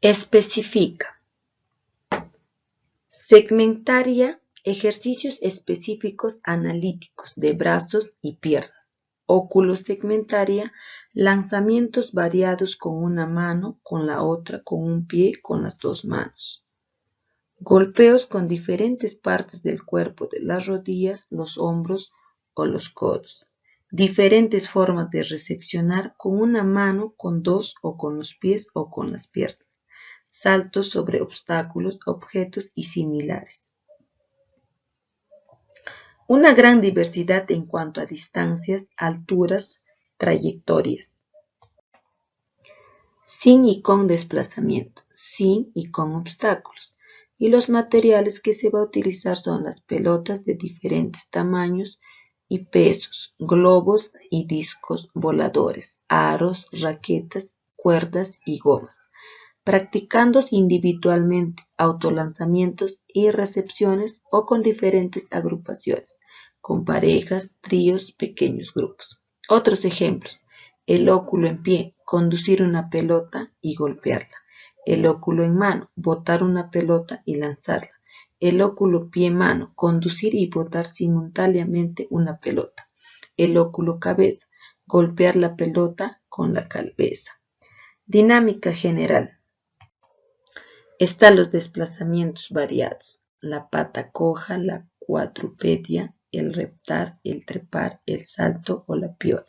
Especifica. Segmentaria, ejercicios específicos analíticos de brazos y piernas. Oculosegmentaria, lanzamientos variados con una mano, con la otra, con un pie, con las dos manos. Golpeos con diferentes partes del cuerpo de las rodillas, los hombros o los codos. Diferentes formas de recepcionar con una mano, con dos o con los pies o con las piernas. Saltos sobre obstáculos, objetos y similares. Una gran diversidad en cuanto a distancias, alturas, trayectorias. Sin y con desplazamiento, sin y con obstáculos. Y los materiales que se va a utilizar son las pelotas de diferentes tamaños y pesos, globos y discos voladores, aros, raquetas, cuerdas y gomas. Practicándose individualmente, autolanzamientos y recepciones o con diferentes agrupaciones, con parejas, tríos, pequeños grupos. Otros ejemplos: el óculo en pie, conducir una pelota y golpearla. El óculo en mano, botar una pelota y lanzarla. El óculo pie-mano, conducir y botar simultáneamente una pelota. El óculo cabeza, golpear la pelota con la cabeza. Dinámica general. Están los desplazamientos variados: la pata coja, la cuadrupedia, el reptar, el trepar, el salto o la piola.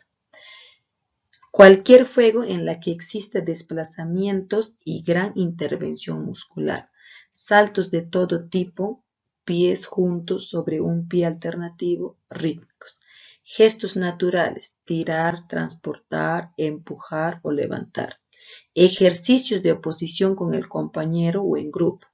Cualquier juego en la que exista desplazamientos y gran intervención muscular. Saltos de todo tipo, pies juntos sobre un pie alternativo, rítmicos. Gestos naturales: tirar, transportar, empujar o levantar. Ejercicios de oposición con el compañero o en grupo.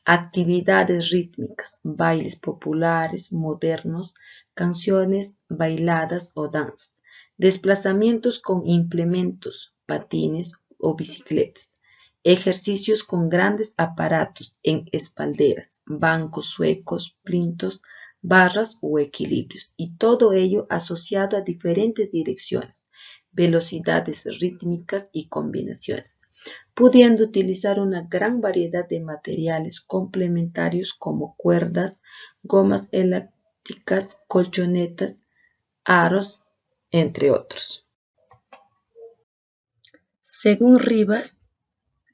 Actividades rítmicas: bailes populares, modernos, canciones bailadas o danzas. Desplazamientos con implementos, patines o bicicletas. Ejercicios con grandes aparatos en espalderas, bancos suecos, plintos, barras o equilibrios, y todo ello asociado a diferentes direcciones, velocidades rítmicas y combinaciones, pudiendo utilizar una gran variedad de materiales complementarios como cuerdas, gomas elásticas, colchonetas, aros, entre otros. Según Rivas,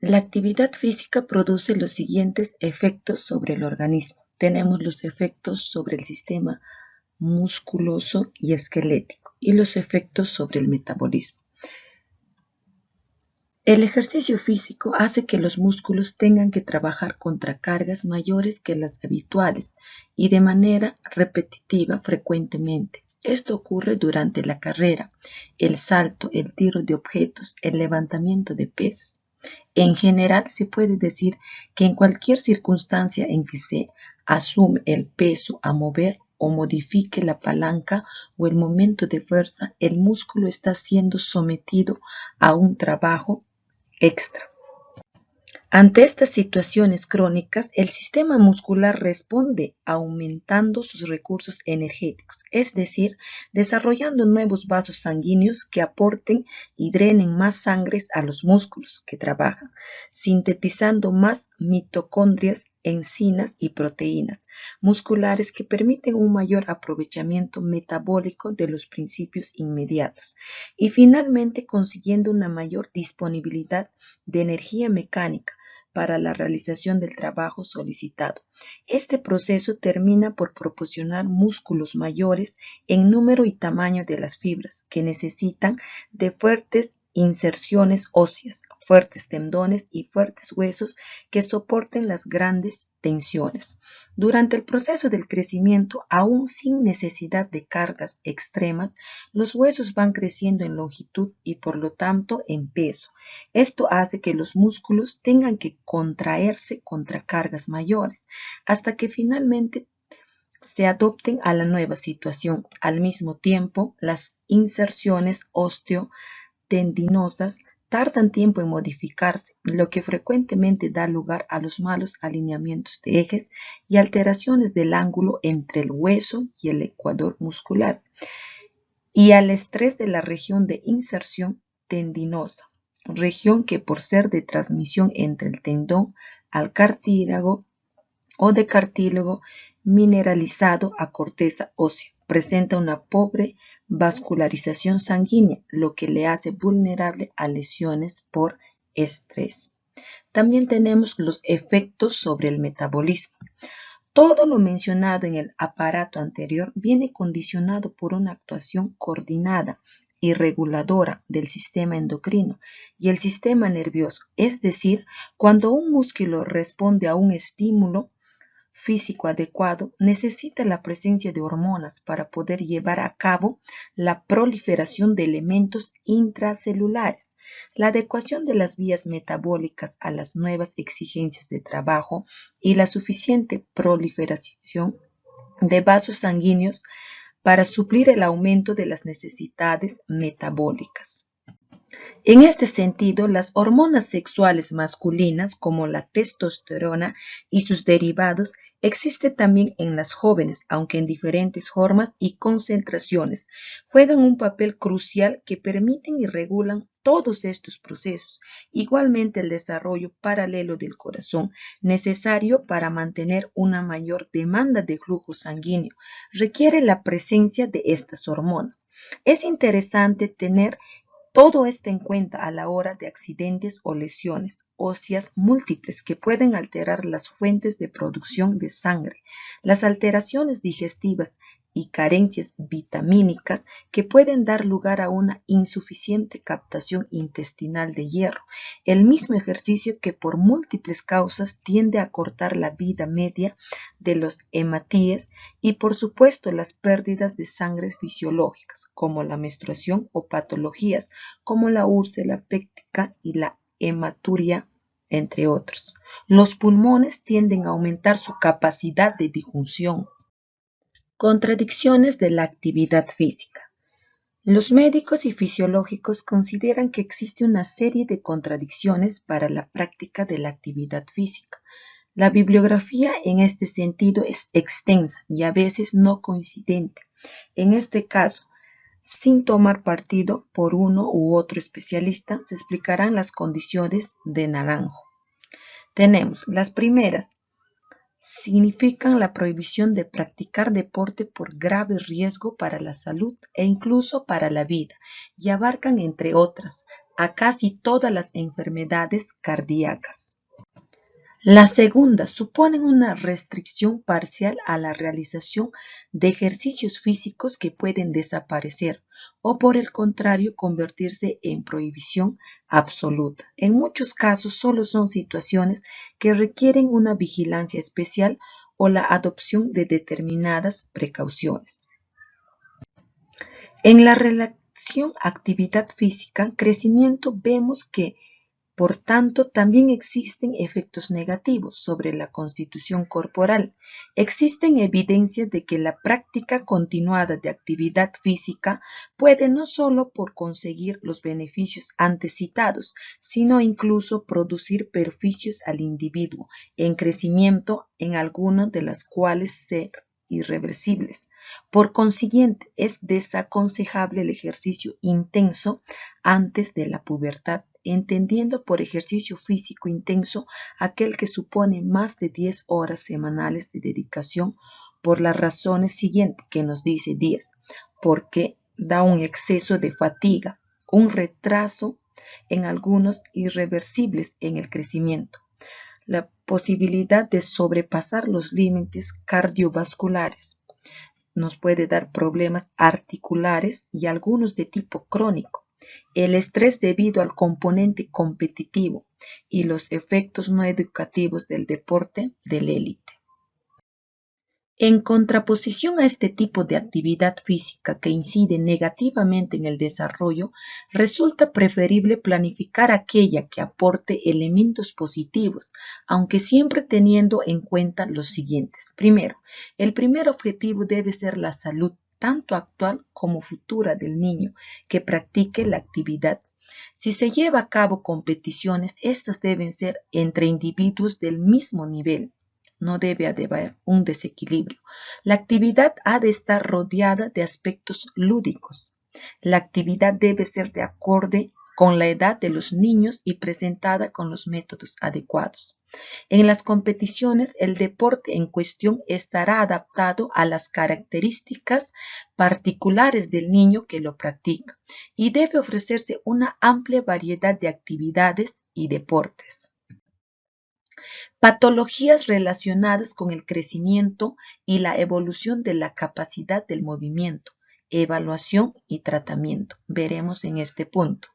la actividad física produce los siguientes efectos sobre el organismo. Tenemos los efectos sobre el sistema musculoso y esquelético y los efectos sobre el metabolismo. El ejercicio físico hace que los músculos tengan que trabajar contra cargas mayores que las habituales y de manera repetitiva frecuentemente. Esto ocurre durante la carrera, el salto, el tiro de objetos, el levantamiento de pesas. En general, se puede decir que en cualquier circunstancia en que se asume el peso a mover o modifique la palanca o el momento de fuerza, el músculo está siendo sometido a un trabajo extra. Ante estas situaciones crónicas, el sistema muscular responde aumentando sus recursos energéticos, es decir, desarrollando nuevos vasos sanguíneos que aporten y drenen más sangre a los músculos que trabajan, sintetizando más mitocondrias, enzimas y proteínas musculares que permiten un mayor aprovechamiento metabólico de los principios inmediatos y finalmente consiguiendo una mayor disponibilidad de energía mecánica para la realización del trabajo solicitado. Este proceso termina por proporcionar músculos mayores en número y tamaño de las fibras que necesitan de fuertes inserciones óseas, fuertes tendones y fuertes huesos que soporten las grandes tensiones. Durante el proceso del crecimiento, aún sin necesidad de cargas extremas, los huesos van creciendo en longitud y por lo tanto en peso. Esto hace que los músculos tengan que contraerse contra cargas mayores, hasta que finalmente se adapten a la nueva situación. Al mismo tiempo, las inserciones osteotendinosas tardan tiempo en modificarse, lo que frecuentemente da lugar a los malos alineamientos de ejes y alteraciones del ángulo entre el hueso y el ecuador muscular, y al estrés de la región de inserción tendinosa. región que por ser de transmisión entre el tendón al cartílago o de cartílago mineralizado a corteza ósea, presenta una pobre vascularización sanguínea, lo que le hace vulnerable a lesiones por estrés. También tenemos los efectos sobre el metabolismo. Todo lo mencionado en el aparato anterior viene condicionado por una actuación coordinada y reguladora del sistema endocrino y el sistema nervioso, es decir, cuando un músculo responde a un estímulo físico adecuado, necesita la presencia de hormonas para poder llevar a cabo la proliferación de elementos intracelulares. La adecuación de las vías metabólicas a las nuevas exigencias de trabajo y la suficiente proliferación de vasos sanguíneos para suplir el aumento de las necesidades metabólicas. En este sentido, las hormonas sexuales masculinas, como la testosterona y sus derivados, existen también en las jóvenes, aunque en diferentes formas y concentraciones. Juegan un papel crucial que permiten y regulan todos estos procesos. Igualmente, el desarrollo paralelo del corazón, necesario para mantener una mayor demanda de flujo sanguíneo, requiere la presencia de estas hormonas. Es interesante tener todo esto en cuenta a la hora de accidentes o lesiones óseas múltiples que pueden alterar las fuentes de producción de sangre, las alteraciones digestivas y carencias vitamínicas que pueden dar lugar a una insuficiente captación intestinal de hierro, el mismo ejercicio que por múltiples causas tiende a cortar la vida media de los hematíes y por supuesto las pérdidas de sangre fisiológicas como la menstruación o patologías como la úrsula péptica y la hematuria, entre otros. Los pulmones tienden a aumentar su capacidad de difusión. Contradicciones de la actividad física. Los médicos y fisiológicos consideran que existe una serie de contradicciones para la práctica de la actividad física. La bibliografía en este sentido es extensa y a veces no coincidente. En este caso, sin tomar partido por uno u otro especialista, se explicarán las condiciones de Naranjo. Tenemos las primeras. Significan la prohibición de practicar deporte por grave riesgo para la salud e incluso para la vida, y abarcan, entre otras, a casi todas las enfermedades cardíacas. La segunda suponen una restricción parcial a la realización de ejercicios físicos que pueden desaparecer o por el contrario convertirse en prohibición absoluta. En muchos casos solo son situaciones que requieren una vigilancia especial o la adopción de determinadas precauciones. En la relación actividad física, crecimiento vemos que por tanto, también existen efectos negativos sobre la constitución corporal. Existen evidencias de que la práctica continuada de actividad física puede no solo por conseguir los beneficios antes citados, sino incluso producir perjuicios al individuo en crecimiento, en algunas de las cuales ser irreversibles. Por consiguiente, es desaconsejable el ejercicio intenso antes de la pubertad, entendiendo por ejercicio físico intenso aquel que supone más de 10 horas semanales de dedicación por las razones siguientes que nos dice Díaz, porque da un exceso de fatiga, un retraso en algunos irreversibles en el crecimiento, la posibilidad de sobrepasar los límites cardiovasculares, nos puede dar problemas articulares y algunos de tipo crónico, el estrés debido al componente competitivo y los efectos no educativos del deporte del élite. En contraposición a este tipo de actividad física que incide negativamente en el desarrollo, resulta preferible planificar aquella que aporte elementos positivos, aunque siempre teniendo en cuenta los siguientes. Primero, el primer objetivo debe ser la salud, tanto actual como futura del niño que practique la actividad. Si se lleva a cabo competiciones, estas deben ser entre individuos del mismo nivel. No debe haber un desequilibrio. La actividad ha de estar rodeada de aspectos lúdicos. La actividad debe ser de acorde con la edad de los niños y presentada con los métodos adecuados. En las competiciones, el deporte en cuestión estará adaptado a las características particulares del niño que lo practica y debe ofrecerse una amplia variedad de actividades y deportes. Patologías relacionadas con el crecimiento y la evolución de la capacidad del movimiento, evaluación y tratamiento. Veremos en este punto.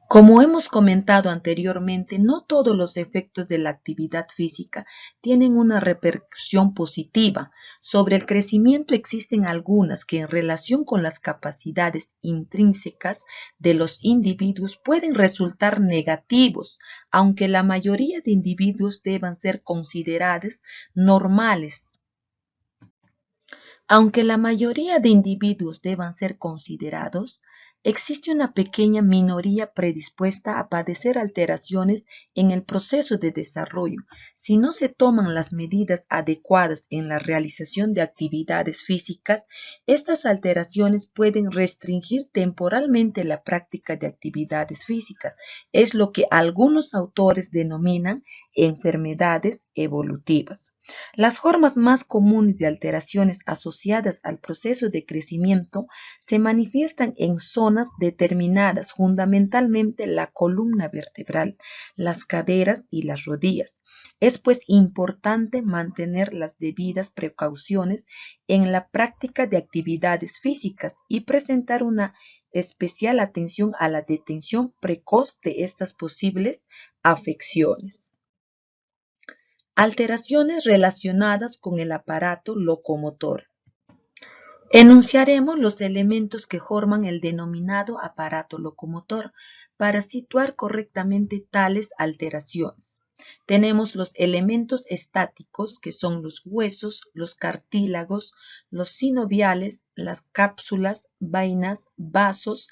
Como hemos comentado anteriormente, no todos los efectos de la actividad física tienen una repercusión positiva. Sobre el crecimiento existen algunas que en relación con las capacidades intrínsecas de los individuos pueden resultar negativos, aunque la mayoría de individuos deban ser considerados normales. Aunque la mayoría de individuos deban ser considerados, existe una pequeña minoría predispuesta a padecer alteraciones en el proceso de desarrollo. Si no se toman las medidas adecuadas en la realización de actividades físicas, estas alteraciones pueden restringir temporalmente la práctica de actividades físicas. Es lo que algunos autores denominan enfermedades evolutivas. Las formas más comunes de alteraciones asociadas al proceso de crecimiento se manifiestan en zonas determinadas, fundamentalmente la columna vertebral, las caderas y las rodillas. Es pues importante mantener las debidas precauciones en la práctica de actividades físicas y presentar una especial atención a la detención precoz de estas posibles afecciones. Alteraciones relacionadas con el aparato locomotor. Enunciaremos los elementos que forman el denominado aparato locomotor para situar correctamente tales alteraciones. Tenemos los elementos estáticos, que son los huesos, los cartílagos, los sinoviales, las cápsulas, vainas, vasos,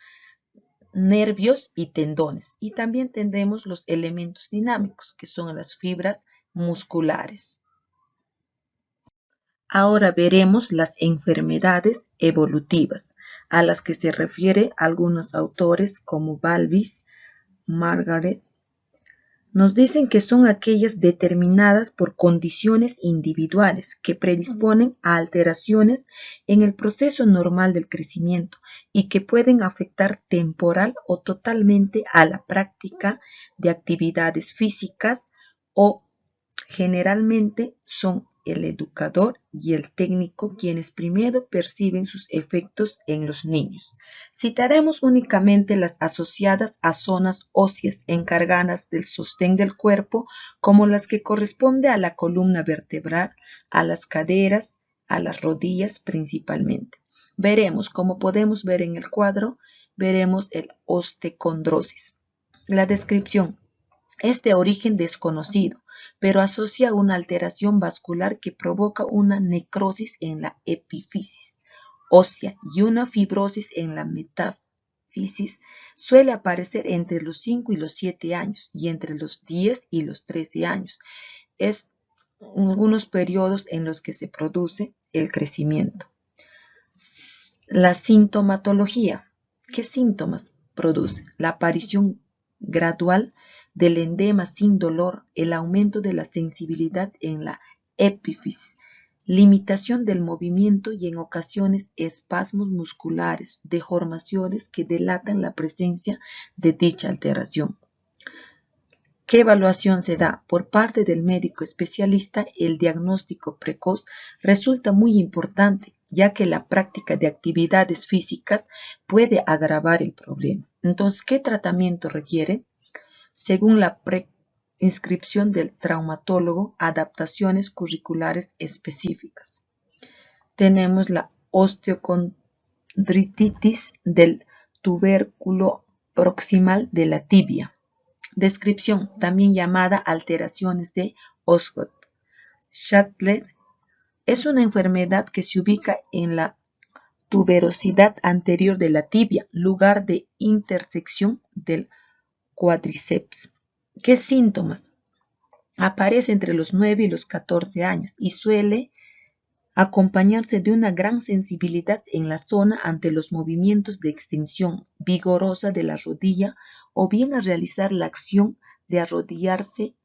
nervios y tendones. Y también tendremos los elementos dinámicos, que son las fibras musculares. Ahora veremos las enfermedades evolutivas, a las que se refiere algunos autores como Balvis, Margaret. Nos dicen que son aquellas determinadas por condiciones individuales que predisponen a alteraciones en el proceso normal del crecimiento y que pueden afectar temporal o totalmente a la práctica de actividades físicas o generalmente son el educador y el técnico quienes primero perciben sus efectos en los niños. Citaremos únicamente las asociadas a zonas óseas encargadas del sostén del cuerpo, como las que corresponde a la columna vertebral, a las caderas, a las rodillas principalmente. Veremos, como podemos ver en el cuadro, veremos el osteocondrosis. La descripción es de origen desconocido, pero asocia una alteración vascular que provoca una necrosis en la epífisis ósea y una fibrosis en la metáfisis. Suele aparecer entre los 5 y los 7 años y entre los 10 y los 13 años. Es algunos periodos en los que se produce el crecimiento. La sintomatología. ¿Qué síntomas produce? La aparición gradual del edema sin dolor, el aumento de la sensibilidad en la epífisis, limitación del movimiento y en ocasiones espasmos musculares, deformaciones que delatan la presencia de dicha alteración. ¿Qué evaluación se da? Por parte del médico especialista, el diagnóstico precoz resulta muy importante, ya que la práctica de actividades físicas puede agravar el problema. Entonces, ¿qué tratamiento requiere? Según la prescripción del traumatólogo, adaptaciones curriculares específicas. Tenemos la osteocondritis del tubérculo proximal de la tibia. Descripción, también llamada alteraciones de Osgood-Schlatter, es una enfermedad que se ubica en la tuberosidad anterior de la tibia, lugar de intersección del cuádriceps. ¿Qué síntomas? Aparece entre los 9 y los 14 años y suele acompañarse de una gran sensibilidad en la zona ante los movimientos de extensión vigorosa de la rodilla o bien a realizar la acción de arrodillarse,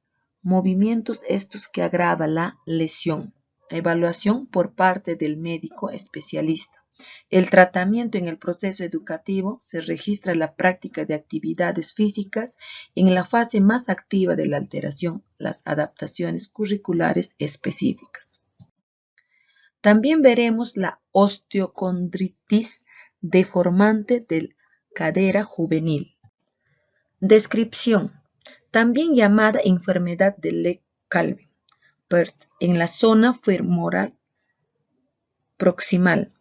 movimientos estos que agrava la lesión. Evaluación por parte del médico especialista. El tratamiento en el proceso educativo se registra la práctica de actividades físicas en la fase más activa de la alteración, las adaptaciones curriculares específicas. También veremos la osteocondritis deformante de cadera juvenil. Descripción. También llamada enfermedad de Lecq-Calvin, en la zona femoral proximal.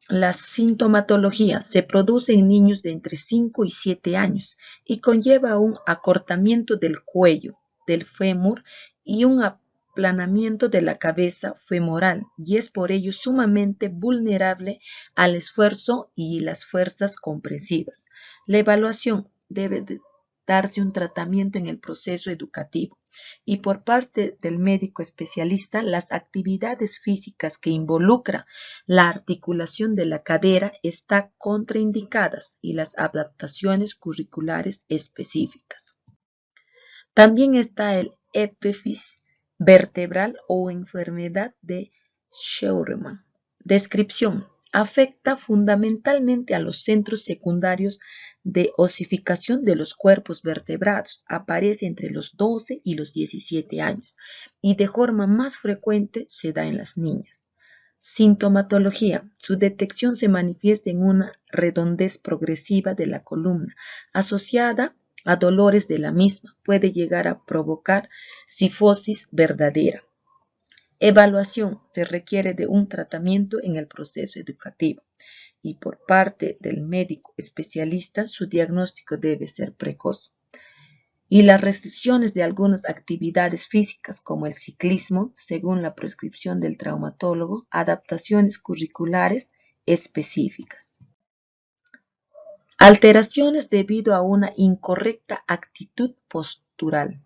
La sintomatología se produce en niños de entre 5 y 7 años y conlleva un acortamiento del cuello, del fémur y un aplanamiento de la cabeza femoral y es por ello sumamente vulnerable al esfuerzo y las fuerzas compresivas. La evaluación debe darse un tratamiento en el proceso educativo y por parte del médico especialista las actividades físicas que involucran la articulación de la cadera están contraindicadas y las adaptaciones curriculares específicas. También está el épifis vertebral o enfermedad de Scheuermann. Descripción. Afecta fundamentalmente a los centros secundarios de osificación de los cuerpos vertebrados. Aparece entre los 12 y los 17 años y de forma más frecuente se da en las niñas. Sintomatología. Su detección se manifiesta en una redondez progresiva de la columna asociada a dolores de la misma. Puede llegar a provocar cifosis verdadera. Evaluación. Se requiere de un tratamiento en el proceso educativo y por parte del médico especialista su diagnóstico debe ser precoz. Y las restricciones de algunas actividades físicas como el ciclismo, según la prescripción del traumatólogo, adaptaciones curriculares específicas. Alteraciones debido a una incorrecta actitud postural.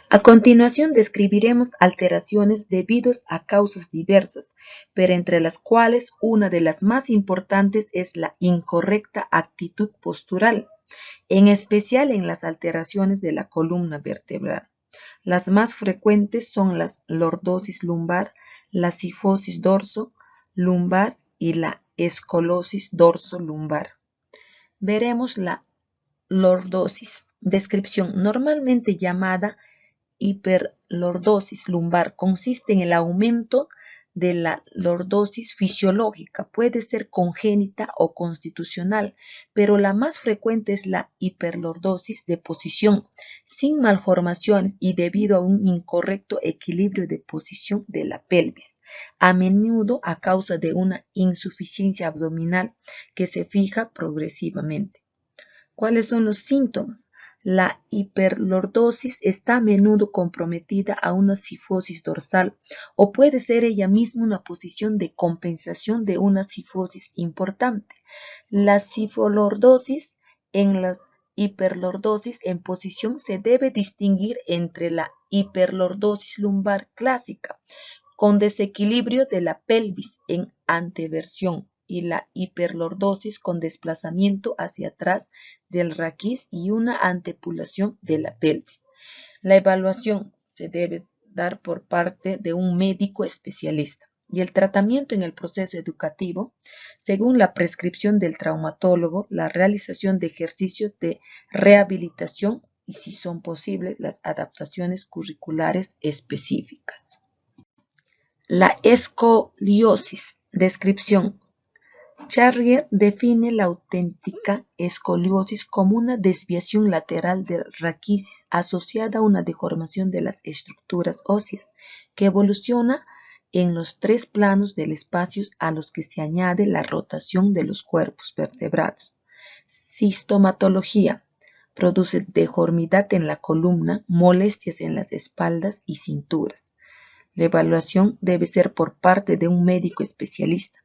A continuación describiremos alteraciones debidas a causas diversas, pero entre las cuales una de las más importantes es la incorrecta actitud postural, en especial en las alteraciones de la columna vertebral. Las más frecuentes son la lordosis lumbar, la cifosis dorso-lumbar y la escolosis dorso-lumbar. Veremos la lordosis. Descripción. Normalmente llamada hiperlordosis lumbar, consiste en el aumento de la lordosis fisiológica, puede ser congénita o constitucional, pero la más frecuente es la hiperlordosis de posición, sin malformaciones y debido a un incorrecto equilibrio de posición de la pelvis, a menudo a causa de una insuficiencia abdominal que se fija progresivamente. ¿Cuáles son los síntomas? La hiperlordosis está a menudo comprometida a una cifosis dorsal o puede ser ella misma una posición de compensación de una cifosis importante. La cifalordosis en las hiperlordosis en posición se debe distinguir entre la hiperlordosis lumbar clásica con desequilibrio de la pelvis en anteversión y la hiperlordosis con desplazamiento hacia atrás del raquis y una antepulación de la pelvis. La evaluación se debe dar por parte de un médico especialista y el tratamiento en el proceso educativo, según la prescripción del traumatólogo, la realización de ejercicios de rehabilitación y, si son posibles, las adaptaciones curriculares específicas. La escoliosis. Descripción. Charrier define la auténtica escoliosis como una desviación lateral del raquis asociada a una deformación de las estructuras óseas que evoluciona en los 3 planos del espacio a los que se añade la rotación de los cuerpos vertebrados. Sistomatología. Produce deformidad en la columna, molestias en las espaldas y cinturas. La evaluación debe ser por parte de un médico especialista.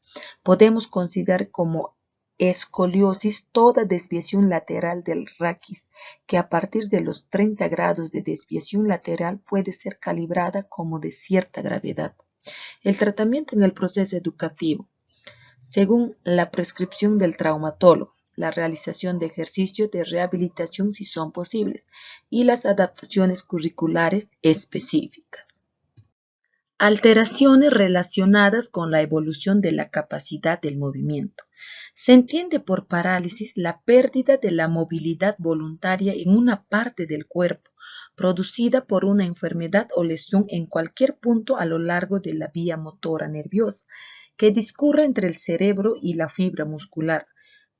Podemos considerar como escoliosis toda desviación lateral del raquis, que a partir de los 30 grados de desviación lateral puede ser calibrada como de cierta gravedad. El tratamiento en el proceso educativo, según la prescripción del traumatólogo, la realización de ejercicios de rehabilitación si son posibles y las adaptaciones curriculares específicas. Alteraciones relacionadas con la evolución de la capacidad del movimiento. Se entiende por parálisis la pérdida de la movilidad voluntaria en una parte del cuerpo, producida por una enfermedad o lesión en cualquier punto a lo largo de la vía motora nerviosa, que discurre entre el cerebro y la fibra muscular.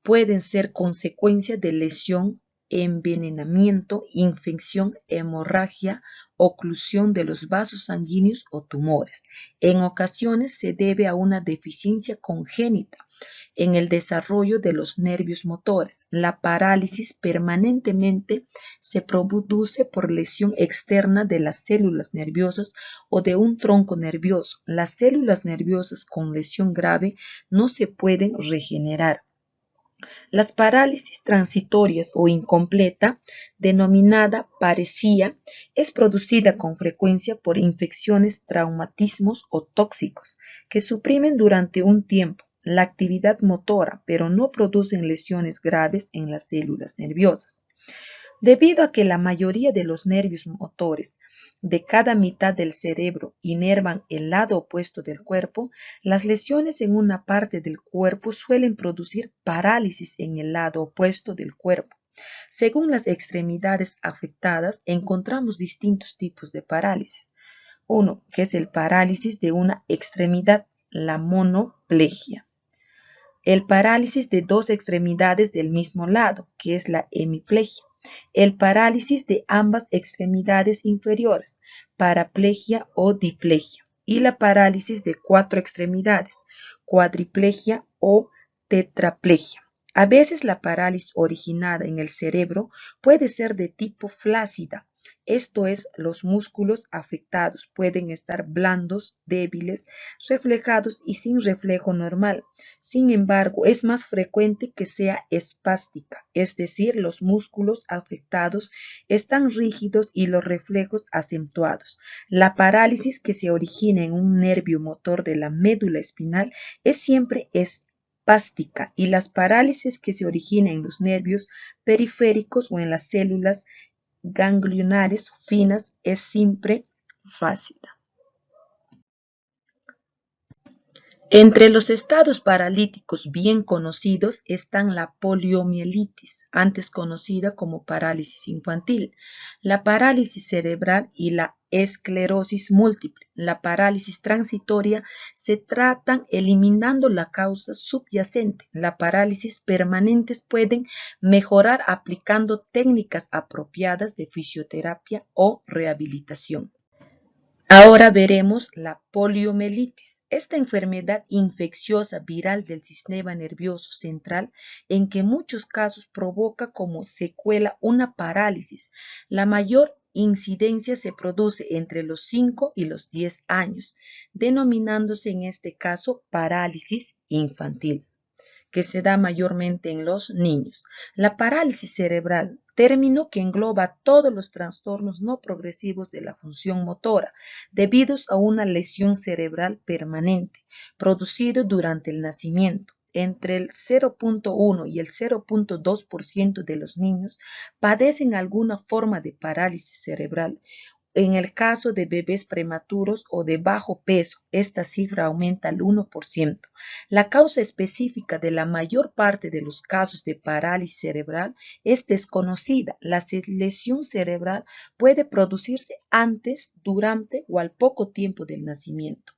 Pueden ser consecuencia de lesión, envenenamiento, infección, hemorragia, oclusión de los vasos sanguíneos o tumores. En ocasiones se debe a una deficiencia congénita en el desarrollo de los nervios motores. La parálisis permanentemente se produce por lesión externa de las células nerviosas o de un tronco nervioso. Las células nerviosas con lesión grave no se pueden regenerar. Las parálisis transitorias o incompleta, denominada paresía, es producida con frecuencia por infecciones, traumatismos o tóxicos que suprimen durante un tiempo la actividad motora, pero no producen lesiones graves en las células nerviosas. Debido a que la mayoría de los nervios motores de cada mitad del cerebro inervan el lado opuesto del cuerpo, las lesiones en una parte del cuerpo suelen producir parálisis en el lado opuesto del cuerpo. Según las extremidades afectadas, encontramos distintos tipos de parálisis. Uno, que es el parálisis de una extremidad, la monoplegia. El parálisis de dos extremidades del mismo lado, que es la hemiplegia. El parálisis de ambas extremidades inferiores, paraplegia o diplegia. Y la parálisis de cuatro extremidades, cuadriplegia o tetraplegia. A veces la parálisis originada en el cerebro puede ser de tipo flácida. Esto es, los músculos afectados pueden estar blandos, débiles, reflejados y sin reflejo normal. Sin embargo, es más frecuente que sea espástica, es decir, los músculos afectados están rígidos y los reflejos acentuados. La parálisis que se origina en un nervio motor de la médula espinal es siempre espástica y las parálisis que se originan en los nervios periféricos o en las células ganglionares finas es siempre flácida. Entre los estados paralíticos bien conocidos están la poliomielitis, antes conocida como parálisis infantil, la parálisis cerebral y la esclerosis múltiple. La parálisis transitoria se tratan eliminando la causa subyacente. La parálisis permanentes pueden mejorar aplicando técnicas apropiadas de fisioterapia o rehabilitación. Ahora veremos la poliomielitis, esta enfermedad infecciosa viral del sistema nervioso central en que en muchos casos provoca como secuela una parálisis. La mayor incidencia se produce entre los 5 y los 10 años, denominándose en este caso parálisis infantil, que se da mayormente en los niños. La parálisis cerebral, término que engloba todos los trastornos no progresivos de la función motora, debidos a una lesión cerebral permanente, producido durante el nacimiento. Entre el 0.1 y el 0.2% de los niños padecen alguna forma de parálisis cerebral. En el caso de bebés prematuros o de bajo peso, esta cifra aumenta al 1%. La causa específica de la mayor parte de los casos de parálisis cerebral es desconocida. La lesión cerebral puede producirse antes, durante o al poco tiempo del nacimiento.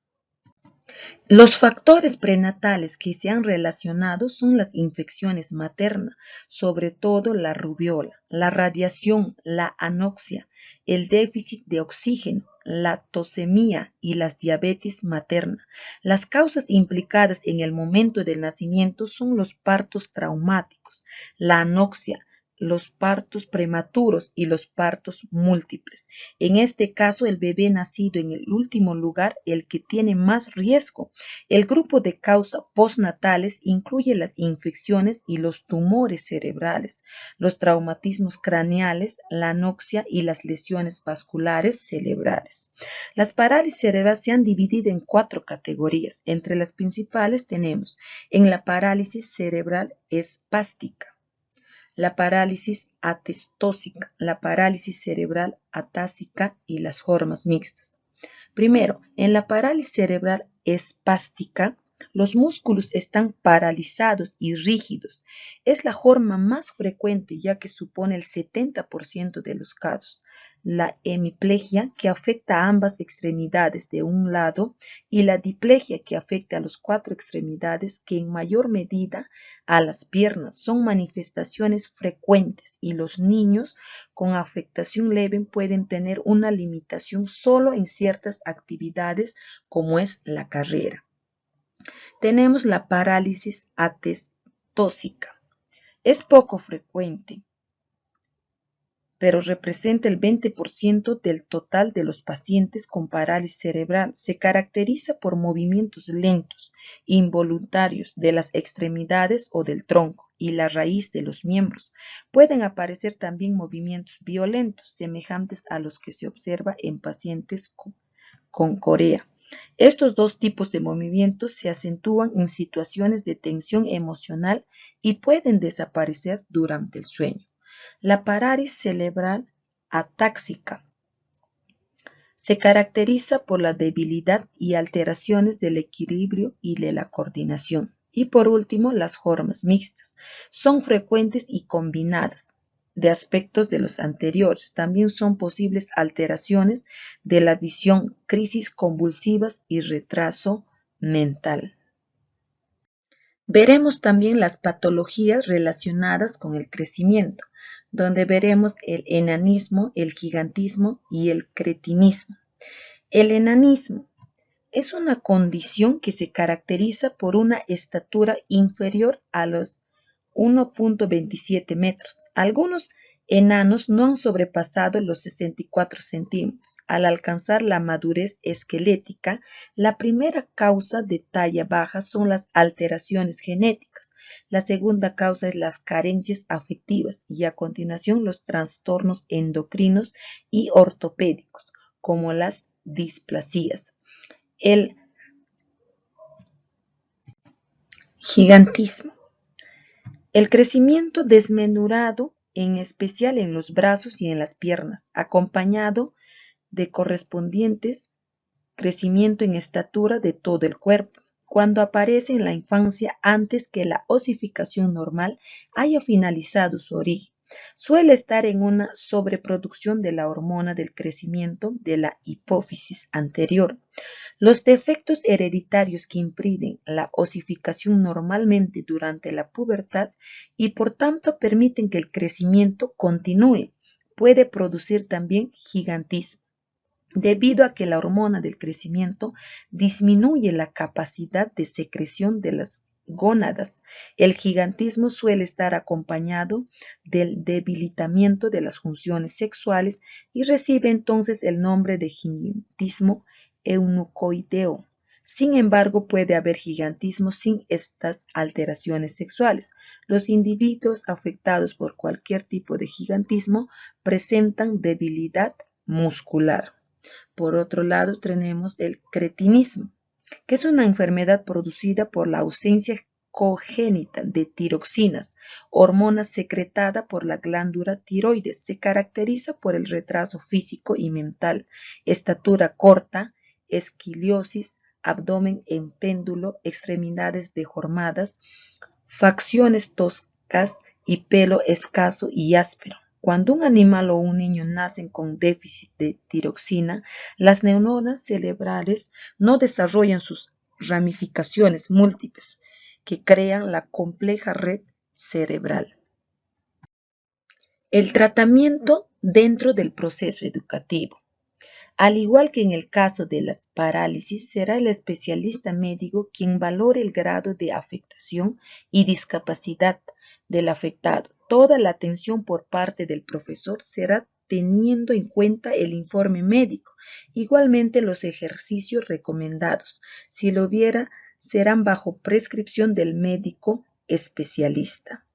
Los factores prenatales que se han relacionado son las infecciones maternas, sobre todo la rubiola, la radiación, la anoxia, el déficit de oxígeno, la tosemia y la diabetes materna. Las causas implicadas en el momento del nacimiento son los partos traumáticos, la anoxia, los partos prematuros y los partos múltiples. En este caso, el bebé nacido en el último lugar, el que tiene más riesgo. El grupo de causas postnatales incluye las infecciones y los tumores cerebrales, los traumatismos craneales, la anoxia y las lesiones vasculares cerebrales. Las parálisis cerebrales se han dividido en 4 categorías. Entre las principales tenemos en la parálisis cerebral espástica, la parálisis atestósica, la parálisis cerebral atásica y las formas mixtas. Primero, en la parálisis cerebral espástica, los músculos están paralizados y rígidos. Es la forma más frecuente ya que supone el 70% de los casos. La hemiplegia, que afecta a ambas extremidades de un lado, y la diplegia, que afecta a las 4 extremidades, que en mayor medida a las piernas, son manifestaciones frecuentes y los niños con afectación leve pueden tener una limitación solo en ciertas actividades como es la carrera. Tenemos la parálisis atestósica. Es poco frecuente, pero representa el 20% del total de los pacientes con parálisis cerebral. Se caracteriza por movimientos lentos, involuntarios de las extremidades o del tronco y la raíz de los miembros. Pueden aparecer también movimientos violentos, semejantes a los que se observa en pacientes con corea. Estos dos tipos de movimientos se acentúan en situaciones de tensión emocional y pueden desaparecer durante el sueño. La parálisis cerebral atáxica se caracteriza por la debilidad y alteraciones del equilibrio y de la coordinación. Y por último, las formas mixtas son frecuentes y combinadas de aspectos de los anteriores. También son posibles alteraciones de la visión, crisis convulsivas y retraso mental. Veremos también las patologías relacionadas con el crecimiento, donde veremos el enanismo, el gigantismo y el cretinismo. El enanismo es una condición que se caracteriza por una estatura inferior a los 1,27 metros. Algunos enanos no han sobrepasado los 64 centímetros. Al alcanzar la madurez esquelética, la primera causa de talla baja son las alteraciones genéticas. La segunda causa es las carencias afectivas y a continuación los trastornos endocrinos y ortopédicos, como las displasias. El gigantismo. El crecimiento desmesurado, en especial en los brazos y en las piernas, acompañado de correspondientes crecimiento en estatura de todo el cuerpo, cuando aparece en la infancia antes que la osificación normal haya finalizado su origen. Suele estar en una sobreproducción de la hormona del crecimiento de la hipófisis anterior. Los defectos hereditarios que impiden la osificación normalmente durante la pubertad y por tanto permiten que el crecimiento continúe, puede producir también gigantismo, debido a que la hormona del crecimiento disminuye la capacidad de secreción de las gónadas. El gigantismo suele estar acompañado del debilitamiento de las funciones sexuales y recibe entonces el nombre de gigantismo eunucoideo. Sin embargo, puede haber gigantismo sin estas alteraciones sexuales. Los individuos afectados por cualquier tipo de gigantismo presentan debilidad muscular. Por otro lado, tenemos el cretinismo, que es una enfermedad producida por la ausencia congénita de tiroxinas, hormona secretada por la glándula tiroides. Se caracteriza por el retraso físico y mental, estatura corta, esquiliosis, abdomen en péndulo, extremidades deformadas, facciones toscas y pelo escaso y áspero. Cuando un animal o un niño nacen con déficit de tiroxina, las neuronas cerebrales no desarrollan sus ramificaciones múltiples que crean la compleja red cerebral. El tratamiento dentro del proceso educativo. Al igual que en el caso de las parálisis, será el especialista médico quien valore el grado de afectación y discapacidad del afectado. Toda la atención por parte del profesor será teniendo en cuenta el informe médico. Igualmente los ejercicios recomendados, si lo hubiera, serán bajo prescripción del médico especialista.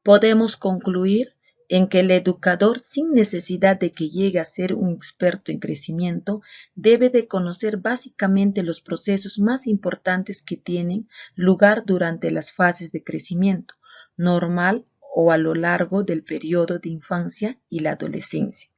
Podemos concluir en que el educador, sin necesidad de que llegue a ser un experto en crecimiento, debe de conocer básicamente los procesos más importantes que tienen lugar durante las fases de crecimiento normal o a lo largo del periodo de infancia y la adolescencia.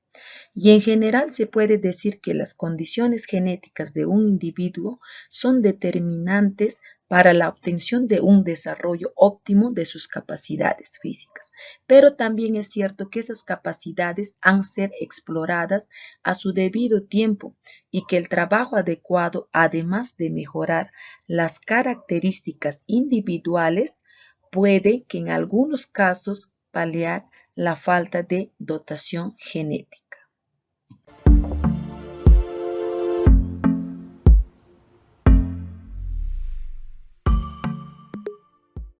Y en general se puede decir que las condiciones genéticas de un individuo son determinantes para la obtención de un desarrollo óptimo de sus capacidades físicas. Pero también es cierto que esas capacidades han de ser exploradas a su debido tiempo y que el trabajo adecuado, además de mejorar las características individuales, puede que en algunos casos paliar la falta de dotación genética.